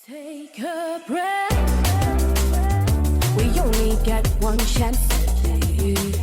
Take a breath. We only get one chance at this.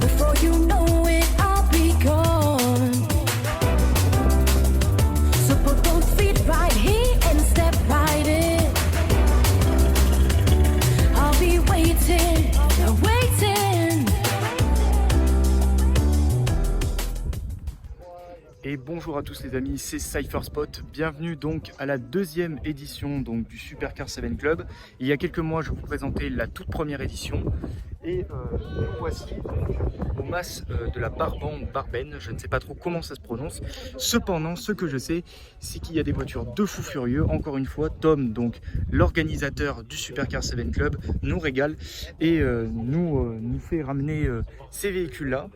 Before you know it, I'll be gone. So put both feet right here and step right in. I'll be waiting, waiting. Et bonjour à tous les amis, c'est CypherSpot. Bienvenue donc à la deuxième édition donc, du Supercar 7 Club. Il y a quelques mois, je vous présentais la toute première édition. Et nous voici donc, au mas de la Barben. Je ne sais pas trop comment ça se prononce. Cependant, ce que je sais, c'est qu'il y a des voitures de fous furieux. Encore une fois, Tom, donc l'organisateur du Supercar 7 Club, nous régale et nous fait ramener ces véhicules-là.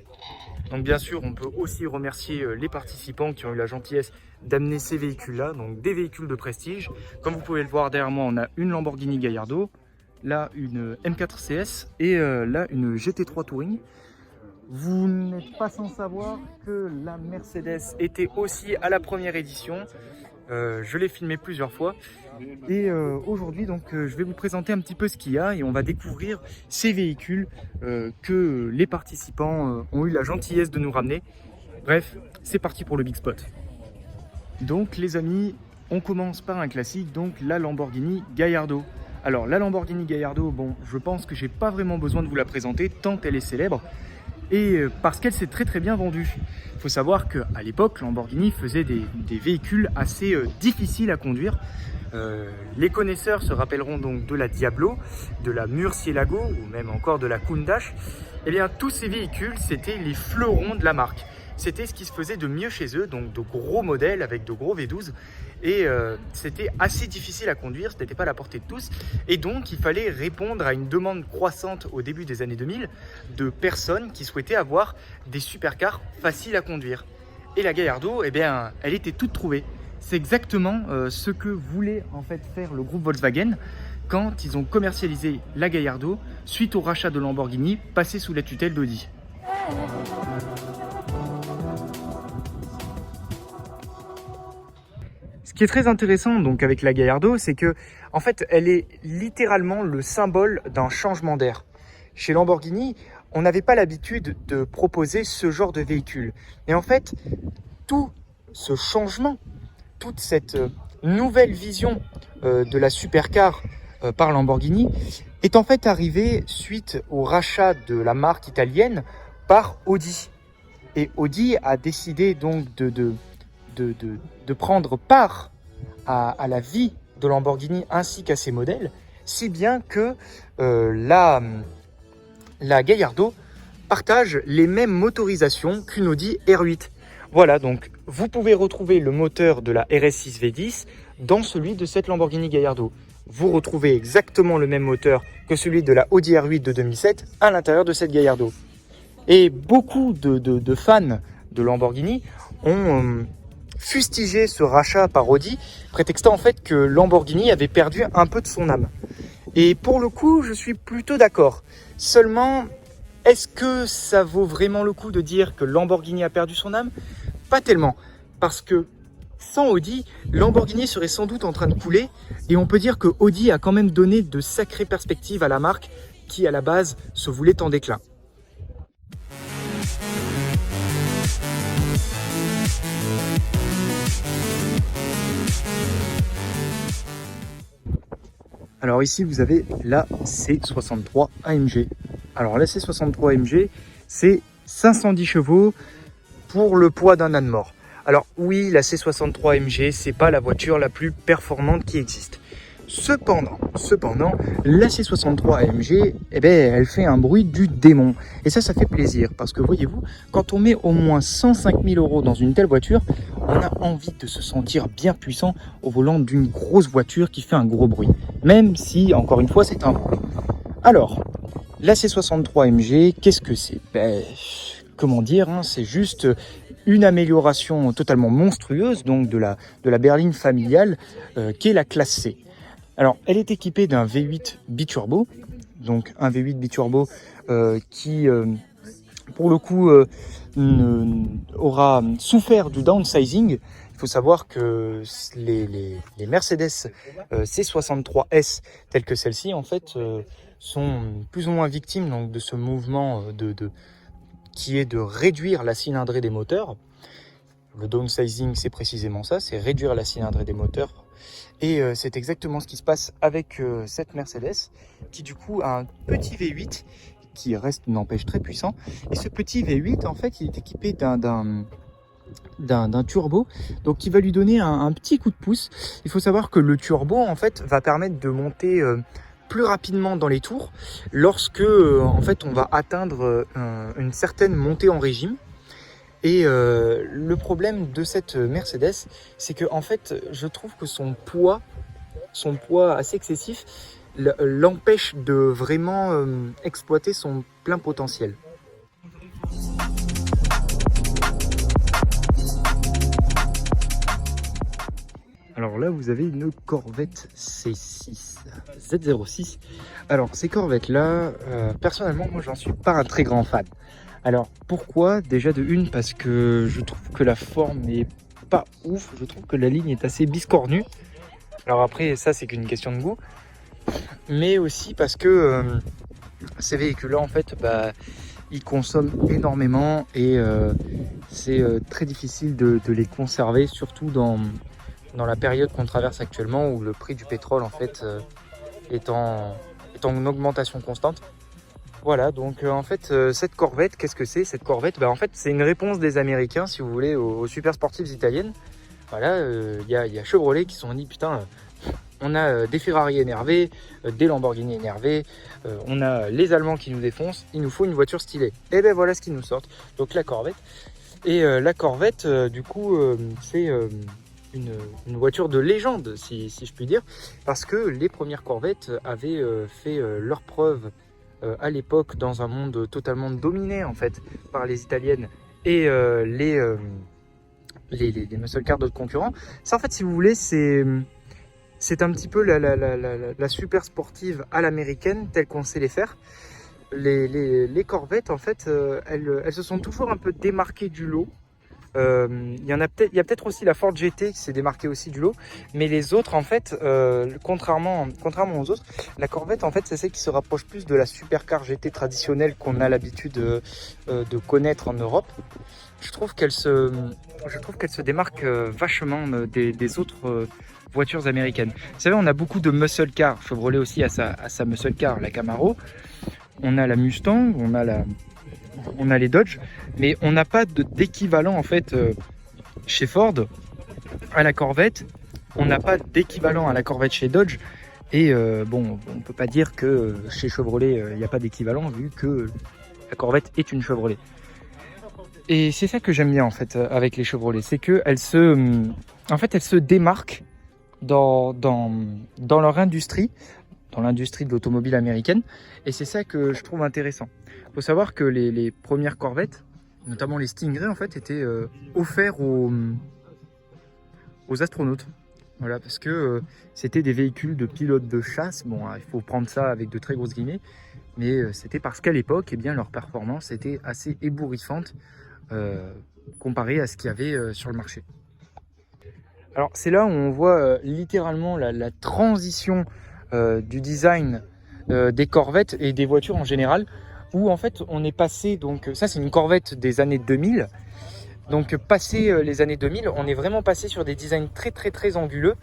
Donc bien sûr, on peut aussi remercier les participants qui ont eu la gentillesse d'amener ces véhicules-là, donc des véhicules de prestige. Comme vous pouvez le voir derrière moi, on a une Lamborghini Gallardo, là une M4 CS et là une GT3 Touring. Vous n'êtes pas sans savoir que la Mercedes était aussi à la première édition. Je l'ai filmé plusieurs fois. Et aujourd'hui, donc, je vais vous présenter un petit peu ce qu'il y a et on va découvrir ces véhicules que les participants ont eu la gentillesse de nous ramener. Bref, c'est parti pour le Big Spot. Donc les amis, on commence par un classique, donc la Lamborghini Gallardo. Alors la Lamborghini Gallardo, bon, je pense que j'ai pas vraiment besoin de vous la présenter tant elle est célèbre. Et parce qu'elle s'est très bien vendue. Il faut savoir qu'à l'époque, Lamborghini faisait des véhicules assez difficiles à conduire. Les connaisseurs se rappelleront donc de la Diablo, de la Murcielago ou même encore de la Countach. Eh bien, tous ces véhicules, c'était les fleurons de la marque. C'était ce qui se faisait de mieux chez eux, donc de gros modèles avec de gros V12. Et c'était assez difficile à conduire, ce n'était pas à la portée de tous. Et donc, il fallait répondre à une demande croissante au début des années 2000 de personnes qui souhaitaient avoir des supercars faciles à conduire. Et la Gallardo, eh bien, elle était toute trouvée. C'est exactement ce que voulait en fait faire le groupe Volkswagen quand ils ont commercialisé la Gallardo suite au rachat de Lamborghini passé sous la tutelle d'Audi. Ce qui est très intéressant donc avec la Gallardo, c'est que en fait, elle est littéralement le symbole d'un changement d'air. Chez Lamborghini, on n'avait pas l'habitude de proposer ce genre de véhicule. Et en fait, tout ce changement, toute cette nouvelle vision de la supercar par Lamborghini est en fait arrivée suite au rachat de la marque italienne par Audi. Et Audi a décidé donc de prendre part à la vie de Lamborghini ainsi qu'à ses modèles, si bien que la Gallardo partage les mêmes motorisations qu'une Audi R8. Voilà, donc vous pouvez retrouver le moteur de la RS6 V10 dans celui de cette Lamborghini Gallardo. Vous retrouvez exactement le même moteur que celui de la Audi R8 de 2007 à l'intérieur de cette Gallardo. Et beaucoup de fans de Lamborghini ont fustigé ce rachat par Audi, prétextant en fait que Lamborghini avait perdu un peu de son âme. Et pour le coup, je suis plutôt d'accord. Seulement, est-ce que ça vaut vraiment le coup de dire que Lamborghini a perdu son âme? Pas tellement, parce que sans Audi, Lamborghini serait sans doute en train de couler, et on peut dire que Audi a quand même donné de sacrées perspectives à la marque qui à la base se voulait en déclin. Alors ici vous avez la C63 AMG. Alors la C63 AMG, c'est 510 chevaux pour le poids d'un âne mort. Alors oui, la C63 AMG, c'est pas la voiture la plus performante qui existe. Cependant, la C63 AMG, eh ben, elle fait un bruit du démon. Et ça fait plaisir. Parce que voyez-vous, quand on met au moins 105 000 € dans une telle voiture, on a envie de se sentir bien puissant au volant d'une grosse voiture qui fait un gros bruit. Même si, encore une fois, c'est un bruit. Alors, la C63 AMG, qu'est-ce que c'est? Comment dire, hein, c'est juste une amélioration totalement monstrueuse donc de la berline familiale qui est la classe C. Alors, elle est équipée d'un V8 biturbo, donc un V8 biturbo qui, pour le coup, aura souffert du downsizing, Il faut savoir que les Mercedes C63S, telles que celle-ci, en fait, sont plus ou moins victimes donc, de ce mouvement qui est de réduire la cylindrée des moteurs. Le downsizing, c'est précisément ça, c'est réduire la cylindrée des moteurs. Et c'est exactement ce qui se passe avec cette Mercedes, qui du coup a un petit V8, qui reste, n'empêche, très puissant. Et ce petit V8, en fait, il est équipé d'un turbo, donc qui va lui donner un petit coup de pouce. Il faut savoir que le turbo, en fait, va permettre de monter plus rapidement dans les tours lorsque en fait on va atteindre une certaine montée en régime. Et le problème de cette Mercedes, c'est que en fait je trouve que son poids assez excessif l'empêche de vraiment exploiter son plein potentiel. Alors là, vous avez une Corvette C6, Z06. Alors, ces Corvettes-là, personnellement, moi, j'en suis pas un très grand fan. Alors, pourquoi? Déjà de une, parce que je trouve que la forme n'est pas ouf. Je trouve que la ligne est assez biscornue. Alors après, ça, c'est qu'une question de goût. Mais aussi parce que ces véhicules-là, en fait, ils consomment énormément et c'est très difficile de les conserver, surtout dans la période qu'on traverse actuellement où le prix du pétrole en fait est en augmentation constante. Voilà, donc en fait cette Corvette, qu'est-ce que c'est cette Corvette? En fait c'est une réponse des Américains, si vous voulez, aux super sportives italiennes. Voilà, y a Chevrolet qui se sont dit putain, on a des Ferrari énervés, des Lamborghini énervés, on a les Allemands qui nous défoncent, il nous faut une voiture stylée. Et ben voilà ce qu'ils nous sortent, donc la Corvette. Et la Corvette, du coup, c'est une voiture de légende, si je puis dire, parce que les premières Corvettes avaient fait leur preuve à l'époque dans un monde totalement dominé en fait par les Italiennes et les muscle cars d'autres concurrents. Ça en fait, si vous voulez, c'est un petit peu la super sportive à l'américaine telle qu'on sait les faire. Les Corvettes en fait, elles se sont toujours un peu démarquées du lot. Il y a peut-être aussi la Ford GT qui s'est démarquée aussi du lot, mais les autres en fait, contrairement aux autres, la Corvette en fait c'est celle qui se rapproche plus de la supercar GT traditionnelle qu'on a l'habitude de connaître en Europe. Je trouve qu'elle se démarque vachement des autres voitures américaines. Vous savez, on a beaucoup de muscle cars. Chevrolet aussi a sa muscle car, la Camaro. On a la Mustang, on a les Dodge, mais on n'a pas d'équivalent en fait chez Ford à la Corvette. On n'a pas d'équivalent à la Corvette chez Dodge. Et bon, on peut pas dire que chez Chevrolet il n'y a pas d'équivalent vu que la Corvette est une Chevrolet. Et c'est ça que j'aime bien en fait avec les Chevrolet, c'est que elles se démarquent dans leur industrie, dans l'industrie de l'automobile américaine, et c'est ça que je trouve intéressant. Il faut savoir que les premières Corvettes, notamment les Stingray en fait, étaient offerts aux astronautes. Voilà, parce que c'était des véhicules de pilotes de chasse. Bon, il faut prendre ça avec de très grosses guillemets, mais c'était parce qu'à l'époque, eh bien, leur performance était assez ébouriffante comparée à ce qu'il y avait sur le marché. Alors c'est là où on voit littéralement la transition du design des Corvettes et des voitures en général, où en fait on est passé, donc ça c'est une Corvette des années 2000, donc passé les années 2000, on est vraiment passé sur des designs très très très anguleux,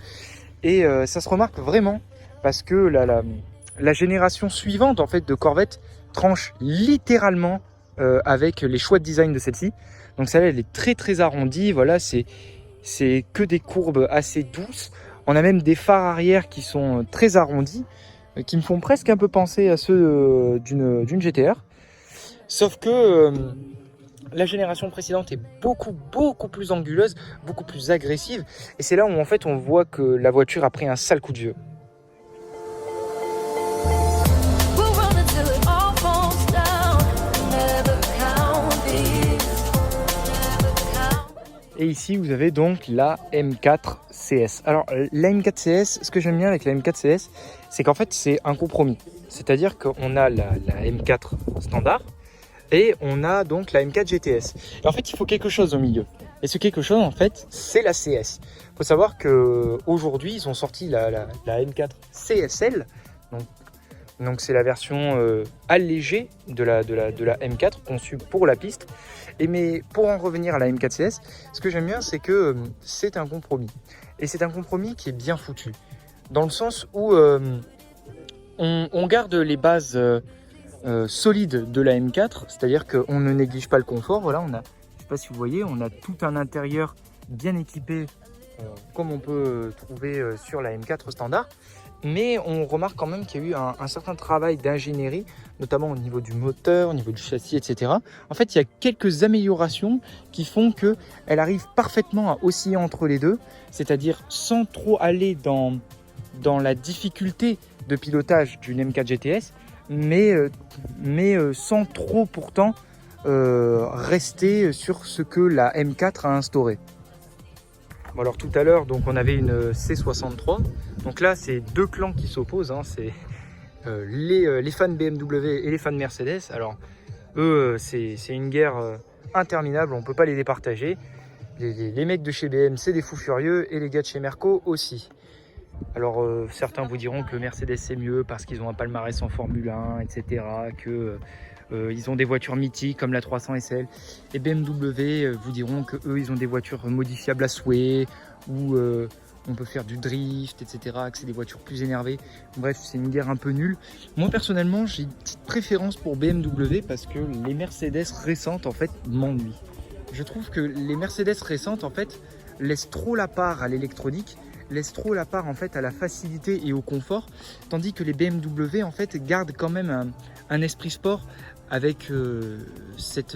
et ça se remarque vraiment parce que la génération suivante en fait de Corvette tranche littéralement avec les choix de design de celle-ci. Donc celle-là elle est très très arrondie, voilà, c'est que des courbes assez douces. On a même des phares arrière qui sont très arrondis, qui me font presque un peu penser à ceux d'une GTR. Sauf que la génération précédente est beaucoup plus anguleuse, beaucoup plus agressive. Et c'est là où en fait on voit que la voiture a pris un sale coup de vieux. Et ici, vous avez donc la M4 CS. Alors, la M4 CS, ce que j'aime bien avec la M4 CS, c'est qu'en fait, c'est un compromis. C'est-à-dire qu'on a la M4 standard et on a donc la M4 GTS. Et en fait, il faut quelque chose au milieu. Et ce quelque chose en fait, c'est la CS. Il faut savoir qu'aujourd'hui, ils ont sorti la M4 CSL. Donc c'est la version allégée de la M4 conçue pour la piste. Mais pour en revenir à la M4 CS, ce que j'aime bien, c'est que c'est un compromis. Et c'est un compromis qui est bien foutu. Dans le sens où on garde les bases solides de la M4, c'est-à-dire qu'on ne néglige pas le confort. Voilà, je ne sais pas si vous voyez, on a tout un intérieur bien équipé comme on peut trouver sur la M4 standard. Mais on remarque quand même qu'il y a eu un certain travail d'ingénierie, notamment au niveau du moteur, au niveau du châssis, etc. En fait, il y a quelques améliorations qui font qu'elle arrive parfaitement à osciller entre les deux, c'est-à-dire sans trop aller dans la difficulté de pilotage d'une M4 GTS, mais sans trop pourtant rester sur ce que la M4 a instauré. Bon, alors tout à l'heure, donc on avait une C63. Donc là, c'est deux clans qui s'opposent. Hein. C'est les fans BMW et les fans Mercedes. Alors eux, c'est une guerre interminable. On ne peut pas les départager. Les mecs de chez BM, c'est des fous furieux, et les gars de chez Merco aussi. Alors certains vous diront que Mercedes c'est mieux parce qu'ils ont un palmarès en Formule 1, etc. Ils ont des voitures mythiques comme la 300 SL, et BMW vous diront que eux ils ont des voitures modifiables à souhait, où on peut faire du drift, etc., que c'est des voitures plus énervées. Bref, c'est une guerre un peu nulle. Moi personnellement, j'ai une petite préférence pour BMW parce que les Mercedes récentes en fait m'ennuient. Je trouve que les Mercedes récentes en fait laissent trop la part à l'électronique, laissent trop la part en fait à la facilité et au confort, tandis que les BMW en fait gardent quand même un esprit sport avec cette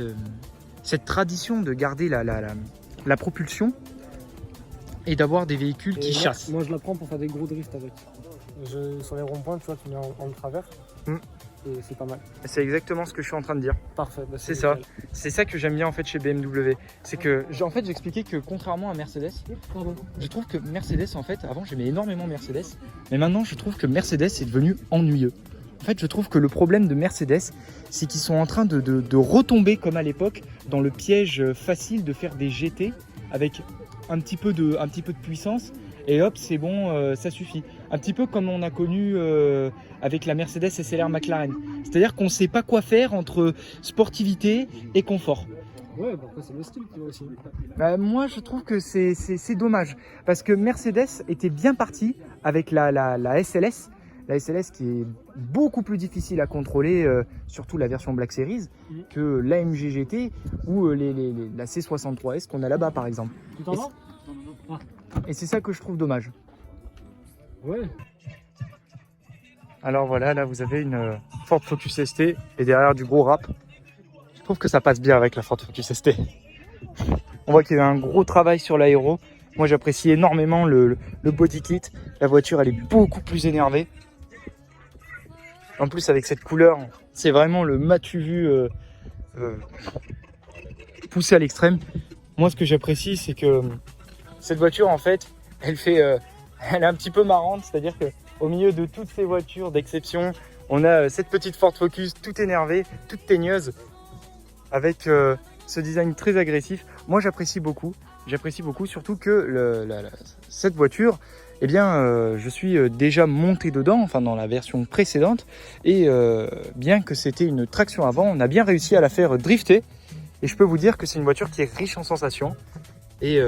tradition de garder la propulsion et d'avoir des véhicules qui chassent. Moi je la prends pour faire des gros drifts avec. Sur les ronds-points, tu vois, tu mets en travers. Et c'est pas mal. C'est exactement ce que je suis en train de dire. Parfait. Bah c'est ça. C'est ça que j'aime bien en fait chez BMW. C'est que, en fait, j'expliquais que contrairement à Mercedes, je trouve que Mercedes, en fait, avant j'aimais énormément Mercedes, mais maintenant je trouve que Mercedes est devenu ennuyeux. En fait, je trouve que le problème de Mercedes, c'est qu'ils sont en train de retomber comme à l'époque dans le piège facile de faire des GT avec un petit peu de puissance. Et hop, c'est bon, ça suffit. Un petit peu comme on a connu avec la Mercedes SLR McLaren. C'est-à-dire qu'on ne sait pas quoi faire entre sportivité et confort. Ouais, bah après c'est le style qui va aussi. Bah, moi, je trouve que c'est dommage. Parce que Mercedes était bien parti avec la SLS. La SLS qui est beaucoup plus difficile à contrôler, surtout la version Black Series, que l'AMG GT ou la C63S qu'on a là-bas par exemple. Tu t'en vas ? Et c'est ça que je trouve dommage. Ouais. Alors voilà, là vous avez une Ford Focus ST et derrière du gros rap. Je trouve que ça passe bien avec la Ford Focus ST. On voit qu'il y a un gros travail sur l'aéro. Moi j'apprécie énormément le body kit. La voiture elle est beaucoup plus énervée. En plus avec cette couleur, c'est vraiment le m'as-tu vu poussé à l'extrême. Moi ce que j'apprécie c'est que cette voiture en fait, elle est un petit peu marrante, c'est-à-dire qu'au milieu de toutes ces voitures d'exception, on a cette petite Ford Focus toute énervée, toute teigneuse, avec ce design très agressif. Moi j'apprécie beaucoup, surtout que cette voiture, eh bien, je suis déjà monté dedans, enfin dans la version précédente, et bien que c'était une traction avant, on a bien réussi à la faire drifter, et je peux vous dire que c'est une voiture qui est riche en sensations, et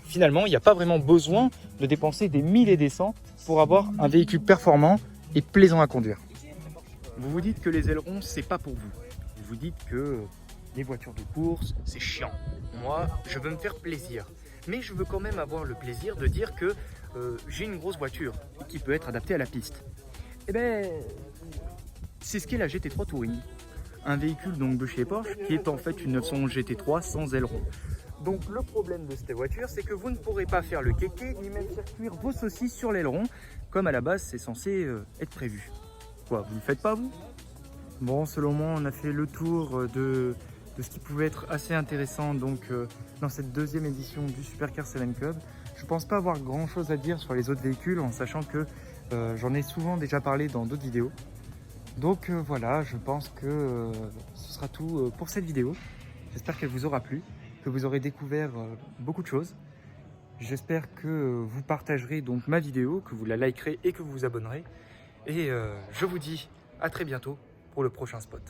finalement, il n'y a pas vraiment besoin de dépenser des 1000 et des 100 pour avoir un véhicule performant et plaisant à conduire. Vous vous dites que les ailerons, c'est pas pour vous. Vous vous dites que les voitures de course, c'est chiant. Moi, je veux me faire plaisir. Mais je veux quand même avoir le plaisir de dire que j'ai une grosse voiture qui peut être adaptée à la piste. Eh ben, c'est ce qu'est la GT3 Touring. Un véhicule donc de chez Porsche qui est en fait une 911 GT3 sans aileron. Donc le problème de cette voiture, c'est que vous ne pourrez pas faire le kéké ni même faire cuire vos saucisses sur l'aileron, comme à la base c'est censé être prévu. Quoi, vous ne le faites pas vous? Bon, selon moi, on a fait le tour de ce qui pouvait être assez intéressant donc dans cette deuxième édition du Supercar 7 Club. Je pense pas avoir grand chose à dire sur les autres véhicules, en sachant que j'en ai souvent déjà parlé dans d'autres vidéos. Donc voilà, je pense que ce sera tout pour cette vidéo. J'espère qu'elle vous aura plu. que vous aurez découvert beaucoup de choses. J'espère que vous partagerez donc ma vidéo, que vous la likerez et que vous vous abonnerez. Et je vous dis à très bientôt pour le prochain spot.